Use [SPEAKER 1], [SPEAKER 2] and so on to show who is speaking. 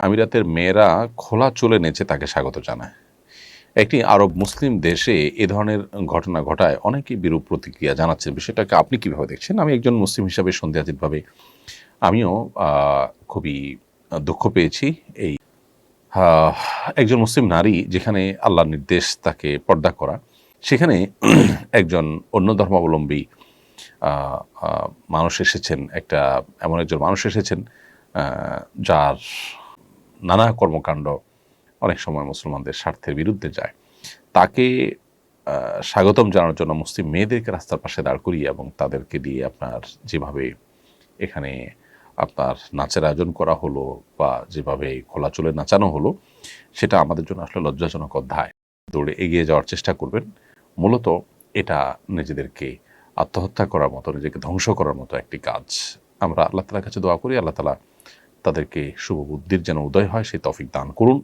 [SPEAKER 1] আমিরাতের মেয়েরা খোলা চুলে নেচে তাকে স্বাগত জানায়। একটি আরব মুসলিম দেশে এ ধরনের ঘটনা ঘটায় অনেকেই বিরূপ প্রতিক্রিয়া জানাচ্ছেন। বিষয়টাকে আপনি কিভাবে দেখছেন? আমি একজন মুসলিম হিসাবে সন্দেহাতীতভাবে আমিও খুবই দুঃখ পেয়েছি। এই আহ একজন মুসলিম নারী যেখানে আল্লাহর নির্দেশ তাকে পর্দা করা, সেখানে একজন অন্য ধর্মাবলম্বী আ আ মানুষ এসেছেন, এমন একজন মানুষ এসেছেন আ যার নানা কর্মকাণ্ড অনেক সময় মুসলমানদের স্বার্থের বিরুদ্ধে যায়। তাকে স্বাগতম জানানোর জন্য মুসলিম মেয়েদেরকে রাস্তার পাশে দাঁড় করিয়ে এবং তাদেরকে দিয়ে আপনার যেভাবে এখানে আপনার নাচের আয়োজন করা হলো বা যেভাবে খোলা চুলে নাচানো হলো, সেটা আমাদের জন্য আসলে লজ্জাজনক অধ্যায়। দৌড়ে এগিয়ে যাওয়ার চেষ্টা করবেন। মূলত এটা নিজেদেরকে আত্মহত্যা করার মতো, নিজেকে ধ্বংস করার মতো একটি কাজ। আমরা আল্লাহ তাআলার কাছে দোয়া করি, আল্লাহ তাআলা তাদেরকে শুভ বুদ্ধির যেন উদয় হয় সেই তৌফিক দান করুন।